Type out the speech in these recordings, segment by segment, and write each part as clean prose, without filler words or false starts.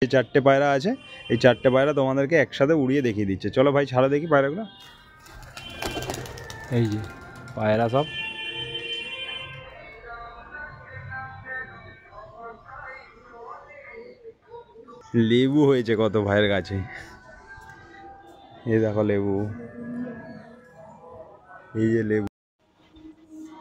এই চারটে পায়রা আছে, এই চারটে পায়রা তোমাদেরকে একসাথে উড়িয়ে দেখিয়ে দিচ্ছে। চলো ভাই ছাড়ো দেখি পায়রাগুলো। এই যে পায়রা সব লেবু হয়েছে কত ভাইয়ের গাছে, এই দেখো লেবু, এই যে লেবু।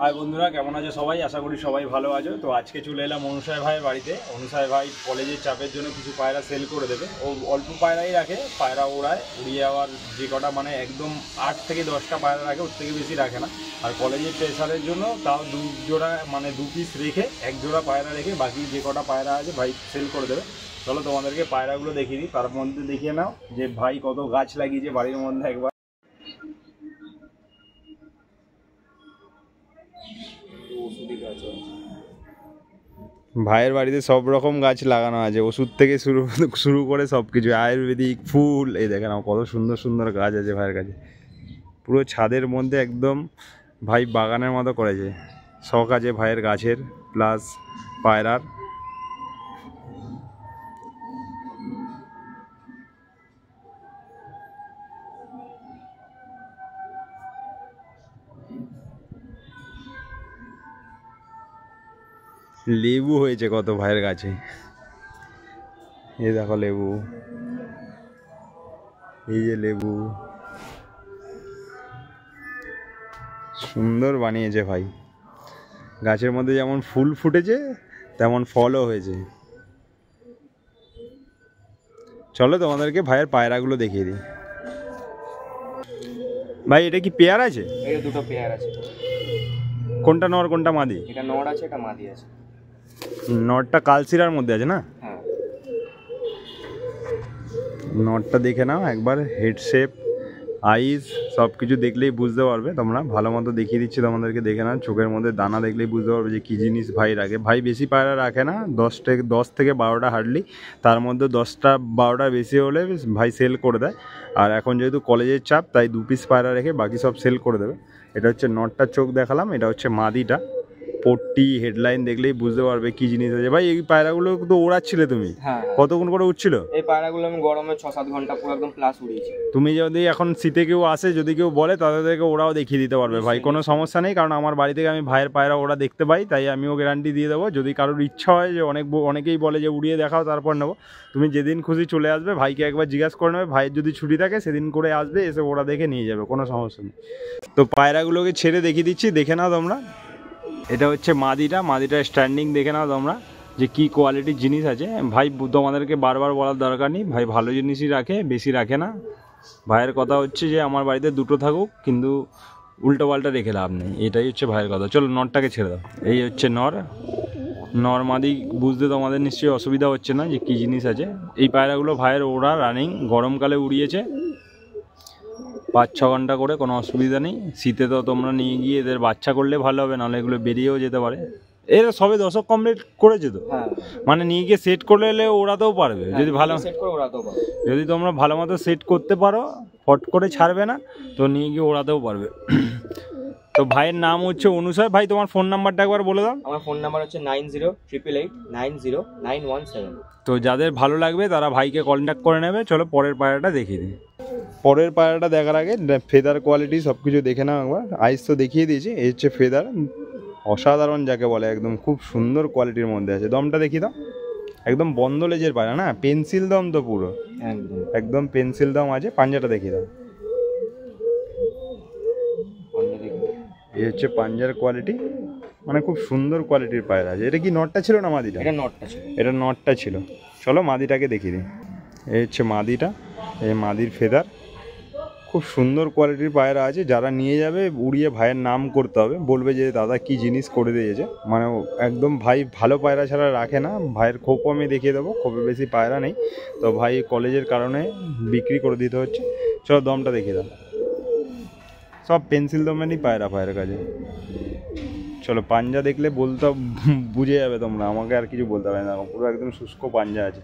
হাই বন্ধুরা, কেমন আছো সবাই? আশা করি সবাই ভালো আছো। তো আজকে চলে এলাম অনুসায় ভাইয়ের বাড়িতে। অনুসায় ভাই কলেজের চাপের জন্য কিছু পায়রা সেল করে দেবে। ও অল্প পায়রাই রাখে, পায়রা ওড়ায়, উড়িয়ে আবার যে কটা মানে একদম 8 থেকে 10টা পায়রা রাখে, ওর থেকে বেশি রাখে না। আর কলেজের প্রেসারের জন্য তাও 2 জোড়া মানে 2 পিস রেখে 1 জোড়া পায়রা রেখে বাকি যে কটা পায়রা আছে ভাই সেল করে দেবে। চলো তোমাদেরকে পায়রাগুলো দেখিয়ে দিই, তার মধ্যে দেখিয়ে নাও যে ভাই কত গাছ লাগিয়েছে বাড়ির মধ্যে। একবার ভাইয়ের বাড়িতে সব রকম গাছ লাগানো আছে, ওষুধ থেকে শুরু করে সব কিছু, আয়ুর্বেদিক, ফুল। এই দেখেন কত সুন্দর সুন্দর গাছ আছে ভাইয়ের কাছে। পুরো ছাদের মধ্যে একদম ভাই বাগানের মতো করেছে। শখ আছে ভাইয়ের গাছের প্লাস পায়রার। লেবু হয়েছে কত ভাইয়ের গাছে, এই দেখো লেবু, এই যে লেবু, সুন্দর বানিয়েছে ভাই। গাছের মধ্যে যেমন ফুল ফুটেছে তেমন ফলও হয়েছে। চলো তোমাদেরকে ভাইয়ের পায়রাগুলো দেখিয়ে দিই। ভাই এটা কি পেয়ার আছে? এটা দুটো পেয়ার আছে। কোনটা নর কোনটা মাদি? এটা নর আছে, এটা মাদি আছে। নরটা কালসিরার মধ্যে আছে না? হ্যাঁ। নরটা দেখে নাও একবার, হেড শেপ, আইস সব কিছু দেখলেই বুঝতে পারবে তোমরা। ভালো মতো দেখিয়ে দিচ্ছি তোমাদেরকে, দেখে নাও। চোখের মধ্যে দানা দেখলেই বুঝতে পারবে যে কী জিনিস ভাই রাখে। ভাই বেশি পায়রা রাখে না, 10 থেকে 12টা হার্ডলি, তার মধ্যে 10টা 12টা বেশি হলে ভাই সেল করে দেয়। আর এখন যেহেতু কলেজের চাপ তাই 2 পিস পায়রা রেখে বাকি সব সেল করে দেবে। এটা হচ্ছে নটটার চোখ দেখালাম, এটা হচ্ছে মাদিটা। পট্টি হেডলাইন দেখলেই বুঝতে পারবে কি জিনিস আছে। ভাই এই পায়রাগুলো তো ওড়াচ্ছিলে তুমি? হ্যাঁ। কতক্ষণ করে উঠছিল? এই পায়রাগুলো আমি গরমে 6-7 ঘন্টা পুরো একদম প্লাস উড়িয়েছি। তুমি যদি এখন শীতে কেউ আসে, যদি কেউ বলে, তাদেরকে ওরাও দেখিয়ে দিতে পারবে ভাই, কোনো সমস্যা নেই। কারণ আমার বাড়ি থেকে আমি ভাইয়ের পায়রা ওরা দেখতে পাই, তাই আমিও গ্যারান্টি দিয়ে দেবো। যদি কারোর ইচ্ছা হয় যে অনেকেই বলে যে উড়িয়ে দেখাও তারপর নেবো, তুমি যেদিন খুশি চলে আসবে, ভাইকে একবার জিজ্ঞাসা করে নেবে, ভাইয়ের যদি ছুটি থাকে সেদিন করে আসবে, এসে ওরা দেখে নিয়ে যাবে, কোনো সমস্যা নেই। তো পায়রাগুলোকে ছেড়ে দেখিয়ে দিচ্ছি, দেখে নাও তোমরা। এটা হচ্ছে মাদিটা, মাদিটা স্ট্যান্ডিং দেখে নাও তোমরা যে কী কোয়ালিটির জিনিস আছে। ভাই তোমাদেরকে বারবার বলার দরকার নেই, ভাই ভালো জিনিসই রাখে, বেশি রাখে না। ভাইয়ের কথা হচ্ছে যে আমার বাড়িতে দুটো থাকুক, কিন্তু উল্টো পাল্টা রেখে লাভ নেই, এটাই হচ্ছে ভাইয়ের কথা। চলো নরটাকে ছেড়ে দাও। এই হচ্ছে নর মাদি বুঝতে তোমাদের নিশ্চয়ই অসুবিধা হচ্ছে না যে কী জিনিস আছে। এই পায়রাগুলো ভাইয়ের ওরা রানিং, গরমকালে উড়িয়েছে 5-6 ঘন্টা করে, কোনো অসুবিধা নেই। শীতে তো তোমরা নিয়ে গিয়ে এদের বাচ্চা করলে ভালো হবে, নাহলে এগুলো বেরিয়েও যেতে পারে। এরা সবে দশক কমপ্লিট করেছে তো, মানে নিয়ে গিয়ে সেট করে এলে ওড়াতেও পারবে। যদি ভালো সেট করে ওড়াতেও পারবে, যদি তোমরা ভালো মতো সেট করতে পারো, ফট করে ছাড়বে না, তো নিয়ে গিয়ে ওড়াতেও পারবে। তো ভাইয়ের নাম হচ্ছে অনুসায়। ভাই তোমার ফোন নাম্বারটা একবার বলে দাও। আমার ফোন নাম্বার হচ্ছে 9088890917। তো যাদের ভালো লাগবে তারা ভাইকে কন্ট্যাক্ট করে নেবে। চলো পরের পায়রাটা দেখিয়ে দিই। পরের পায়রাটা দেখার আগে ফেদার কোয়ালিটি সব কিছু দেখে নাও একবার। আইস তো দেখিয়ে দিয়েছি, এই হচ্ছে ফেদার, অসাধারণ যাকে বলে, একদম খুব সুন্দর কোয়ালিটির মধ্যে আছে। দমটা দেখিয়ে দাও, একদম বন্ধ লেজের পায়রা না, পেন্সিল দম তো পুরো একদম পেন্সিল দম আছে। পাঞ্জাটা দেখিয়ে দাও, এই হচ্ছে পাঞ্জার কোয়ালিটি, মানে খুব সুন্দর কোয়ালিটির পায়রা আছে। এটা কি নটটা ছিল না মাদিটা? এটা নটটা ছিল। এটা নটটা ছিল। চলো মাদিটাকে দেখিয়ে দিই। এই হচ্ছে মাদিটা, এই মাদির ফেদার, খুব সুন্দর কোয়ালিটির পায়রা আছে। যারা নিয়ে যাবে উড়িয়ে ভাইয়ের নাম করতে হবে, বলবে যে দাদা কি জিনিস করে দিয়েছে। মানে একদম ভাই ভালো পায়রা ছাড়া রাখে না। ভাইয়ের খোপও আমি দেখিয়ে দেবো, খোপে বেশি পায়রা নেই, তো ভাই কলেজের কারণে বিক্রি করে দিতে হচ্ছে। চলো দমটা দেখিয়ে দাও, সব পেন্সিল দমেরই পায়রা পায়ের কাছে। চলো পাঞ্জা দেখলে বলতে বুঝে যাবে তোমরা, আমাকে আর কিছু বলতে হবে না, পুরো একদম শুষ্ক পাঞ্জা আছে।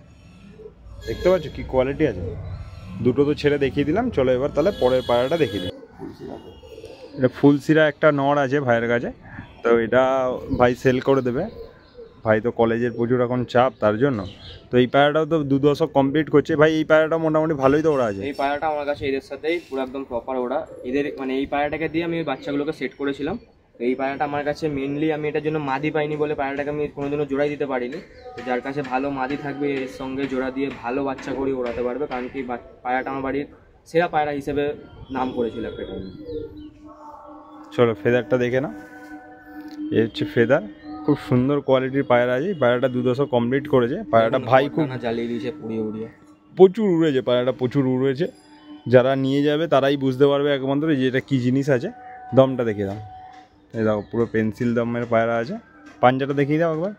দেখতে পাচ্ছ কি কোয়ালিটি আছে। দুটো তো ছেড়ে দেখিয়ে দিলাম, চলো এবার তাহলে পরের পায়রাটা দেখিয়ে দিই। এটা ফুলসিরা একটা নর আছে ভাইয়ের কাছে, তো এটা ভাই সেল করে দেবে। ভাই তো কলেজের প্রচুর এখন চাপ, তার জন্য। তো এই পায়রাটাও তো 2 দশক কমপ্লিট করছে ভাই। এই পায়রাটা মোটামুটি ভালোই তো ওরা আছে। এই পায়রাটা আমার কাছে এদের সাথেই পুরো একদম প্রপার ওরা। এদের মানে এই পায়রাটাকে দিয়ে আমি বাচ্চাগুলোকে সেট করেছিলাম। তো এই পায়রাটা আমার কাছে মেনলি আমি এটার জন্য মাদি পাইনি বলে পায়রাটাকে আমি কোনোদিনও জোড়াই দিতে পারিনি। তো যার কাছে ভালো মাদি থাকবে এর সঙ্গে জোড়া দিয়ে ভালো বাচ্চা করে ওড়াতে পারবে, কারণ কি পায়রাটা আমার বাড়ির সেরা পায়রা হিসেবে নাম করেছিল একটা টাইমে। চলো ফেদারটা দেখে না, এ হচ্ছে ফেদার। খুব সুন্দর কোয়ালিটির পায়রা আছে। পায়রাটা 2 দশক কমপ্লিট করেছে। পায়রাটা ভাই খুব জ্বালিয়ে দিয়েছে পুড়িয়ে উড়িয়ে, প্রচুর উড়েছে পায়রাটা, প্রচুর উড়েছে। যারা নিয়ে যাবে তারাই বুঝতে পারবে একমাত্র যে এটা কী জিনিস আছে। দমটা দেখিয়ে দাও, এই দেখো পুরো পেন্সিল দমের পায়রা আছে। পাঞ্জাটা দেখিয়ে দাও একবার,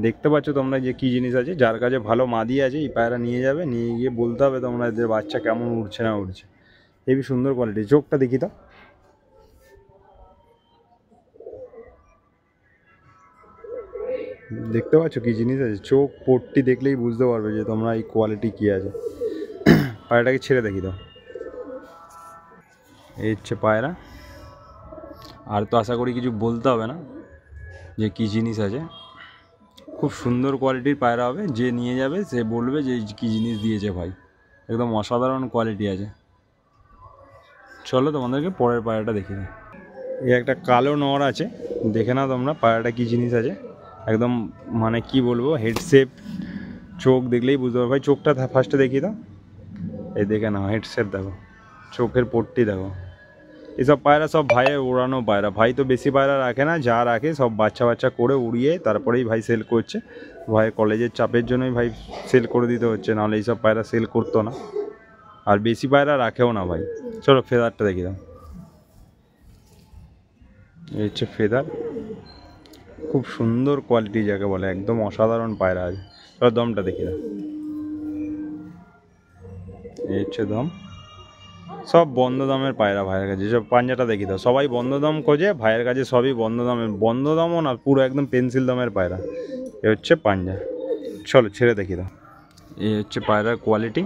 দেখতে পাচ্ছ তোমরা যে কী জিনিস আছে। যার কাছে ভালো মাদি আছে এই পায়রা নিয়ে যাবে, নিয়ে গিয়ে বলতে হবে তোমরা এদের বাচ্চা কেমন উড়ছে না উড়ছে। হেবি সুন্দর কোয়ালিটি। চোখটা দেখি দাও, দেখতে পাচ্ছ কী জিনিস আছে। চোখ পট্টি দেখলেই বুঝতে পারবে যে তোমরা এই কোয়ালিটি কী আছে। পায়রাটাকে ছেড়ে দেখি দাও, এই হচ্ছে পায়রা। আর তো আশা করি কিছু বলতে হবে না যে কী জিনিস আছে। খুব সুন্দর কোয়ালিটির পায়রা হবে, যে নিয়ে যাবে সে বলবে যে কী জিনিস দিয়েছে ভাই, একদম অসাধারণ কোয়ালিটি আছে। চলো তোমাদেরকে পরের পায়রাটা দেখে দিই। এই একটা কালো নর আছে, দেখে নাও তোমরা পায়রাটা কী জিনিস আছে। একদম মানে কি বলবো, হেড শেপ, চোখ দেখলেই বুঝতে পারবে ভাই। চোখটা ফার্স্টে দেখিয়ে দাও, এই দেখে নাও হেড শেপ দেখো, চোখের পট্টি দেখো। এসব পায়রা সব ভাইয়ের ওড়ানো পায়রা। ভাই তো বেশি পায়রা রাখে না, যা রাখে সব বাচ্চা বাচ্চা করে উড়িয়ে তারপরেই ভাই সেল করছে। ভাইয়ের কলেজের চাপের জন্যই ভাই সেল করে দিতে হচ্ছে, নাহলে এইসব পায়রা সেল করতো না। আর বেশি পায়রা রাখেও না ভাই। চলো ফেদারটা দেখি দাও, এই হচ্ছে ফেদার। খুব সুন্দর কোয়ালিটি যাকে বলে, একদম অসাধারণ পায়রা আছে। চলো দমটা দেখি দাও, এই হচ্ছে দম। সব বন্ধ দামের পায়রা ভাইয়ের কাছে। যেসব পাঞ্জাটা দেখি দাও, সবাই বন্ধ দাম খোঁজে, ভাইয়ের কাছে সবই বন্ধ দামের। বন্ধ দামও না, পুরো একদম পেন্সিল দামের পায়রা। এ হচ্ছে পাঞ্জা। চলো ছেড়ে দেখি দাও, এই হচ্ছে পায়রার কোয়ালিটি।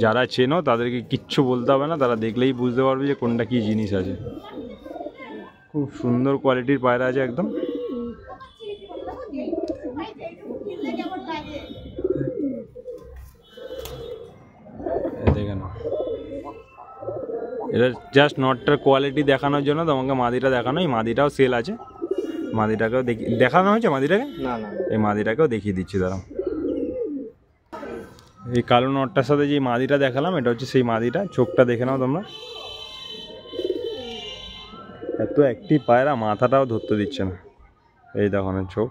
যারা চেনো তাদেরকে কিচ্ছু বলতে হবে না, তারা দেখলেই বুঝতে পারবে যে কোনটা কী জিনিস আছে। খুব সুন্দর কোয়ালিটির পায়রা আছে একদম। দেখে নাও, এটা জাস্ট নটটার কোয়ালিটি দেখানোর জন্য তোমাকে মাদিটা দেখানো। এই মাদিটাও সেল আছে, মাদিটাকেও দেখানো হয়েছে মাদিটাকে। না না, এই মাদিটাকেও দেখিয়ে দিচ্ছি দাঁড়াও। এই কালো নটটার সাথে যে মাদিটা দেখালাম, এটা হচ্ছে সেই মাদিটা। চোখটা দেখে নাও তোমরা, এত একটি পায়রা মাথাটাও ধরতে দিচ্ছে না। এই দেখো না চোখ,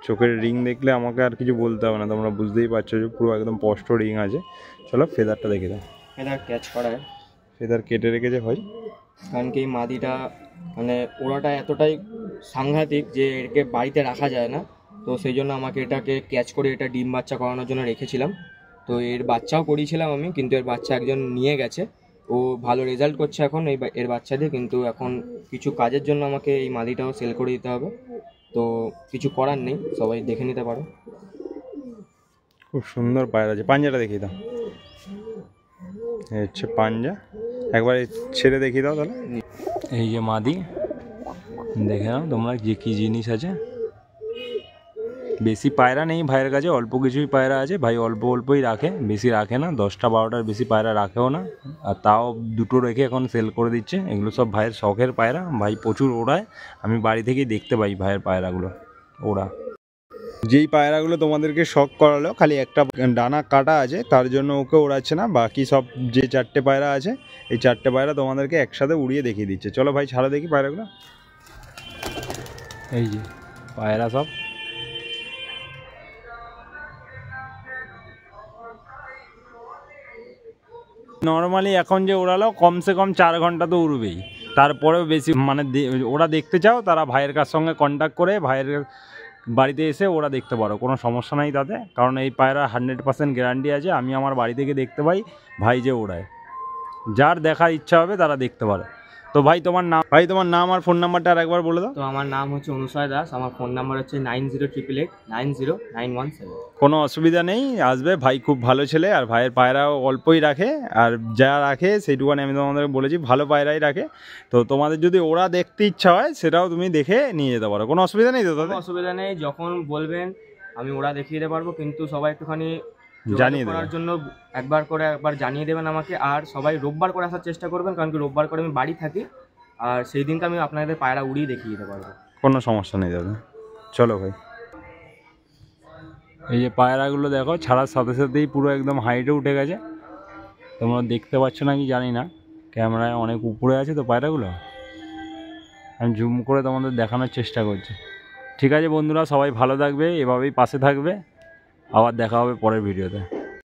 চোখের রিং দেখলে আমাকে আর কিছু বলতে হবে না, তোমরা বুঝতেই পারছো যে পুরো একদম স্পষ্ট রিং আছে। চলো ফেদারটা দেখে দাও, ফেদার ক্যাচ করায়। ফেদার কেটে রেখেছে ভাই, কারণ কি মাদিটা মানে ওড়াটা এতটাই সাংঘাতিক যে একে বাড়িতে রাখা যায় না। তো সেই জন্য আমাকে এটাকে ক্যাচ করে এটা ডিম বাচ্চা করানোর জন্য রেখেছিলাম। তো এর বাচ্চাও করিয়েছিলাম আমি, কিন্তু এর বাচ্চা একজন নিয়ে গেছে। ও ভালো রেজাল্ট করছে এখন এর বাচ্চা দিয়ে, কিন্তু এখন কিছু কাজের জন্য আমাকে এই মাদিটাও সেল করে দিতে হবে। তো কিছু করার নেই, সবাই দেখে নিতে পারো। খুব সুন্দর পায়রা আছে। পাঞ্জাটা দেখিয়ে দাও, এই হচ্ছে পাঞ্জা। একবার ছেড়ে দেখিয়ে দাও তাহলে। এই যে মাদি, দেখে নাও তোমরা যে কী জিনিস আছে। বেশি পায়রা নেই ভাইয়ের কাছে, অল্প কিছুই পায়রা আছে। ভাই অল্প অল্পই রাখে, বেশি রাখে না। 10টা 12টার বেশি পায়রা রাখেও না, আর তাও দুটো রেখে এখন সেল করে দিচ্ছে। এগুলো সব ভাইয়ের শখের পায়রা, ভাই প্রচুর ওড়ায়। আমি বাড়ি থেকেই দেখতে পাই ভাইয়ের পায়রাগুলো ওড়া। যেই পায়রাগুলো তোমাদেরকে শখ করালো, খালি একটা ডানা কাটা আছে তার জন্য ওকে ওড়াচ্ছে না। বাকি সব যে 4টে পায়রা আছে, এই 4টে পায়রা তোমাদেরকে একসাথে উড়িয়ে দেখিয়ে দিচ্ছে। চলো ভাই ছাড়া দেখি পায়রাগুলো। এই যে পায়রা সব, নর্মালি এখন যে ওড়ালো কমসে কম 4 ঘন্টা তো উড়বেই। তারপরেও বেশি মানে ওরা দেখতে চাও তারা ভাইয়ের কাছ সঙ্গে কন্ট্যাক্ট করে ভাইয়ের বাড়িতে এসে ওরা দেখতে পারো, কোনো সমস্যা নাই তাতে। কারণ এই পায়রা 100% গ্যারান্টি আছে। আমি আমার বাড়ি থেকে দেখতে পাই ভাই যে ওড়ায়। যার দেখার ইচ্ছা হবে তারা দেখতে পারে। তো ভাই তোমার নাম আর ফোন নাম্বারটা আর একবার বলে দাও। তো আমার নাম হচ্ছে অনুসয় দাস, আমার ফোন নাম্বার হচ্ছে 9088890917। কোনো অসুবিধা নেই, আসবে। ভাই খুব ভালো ছেলে, আর ভাইয়ের পায়রাও অল্পই রাখে, আর যা রাখে সেইটুকুনি আমি তোমাদের বলেছি, ভালো পায়রাই রাখে। তো তোমাদের যদি ওরা দেখতে ইচ্ছা হয় সেটাও তুমি দেখে নিয়ে যেতে পারো, কোনো অসুবিধা নেই তো কোনো তাদের? অসুবিধা নেই, যখন বলবেন আমি ওরা দেখিয়ে দিতে পারবো, কিন্তু সবাই একটুখানি জানিয়ে করার দেবে। জন্য একবার জানিয়ে দেবেন আমাকে। আর সবাই রোববার করে আসার চেষ্টা করবেন, কারণ কি রোববার করে আমি বাড়ি থাকি, আর সেই দিনকে আমি আপনাদের পায়রা উড়িয়ে দেখিয়ে দিতে পারবো। কোনো সমস্যা নেই দাদা, চলো ভাই। এই যে পায়রাগুলো দেখো, ছাড়ার সাথে সাথেই পুরো একদম হাইটে উঠে গেছে। তোমরা দেখতে পাচ্ছ না কি জানি না, ক্যামেরায় অনেক উপরে আছে তো পায়রাগুলো, আমি জুম করে তোমাদের দেখানোর চেষ্টা করছি। ঠিক আছে বন্ধুরা, সবাই ভালো থাকবে, এভাবেই পাশে থাকবে। আবার দেখা হবে পরের ভিডিওতে।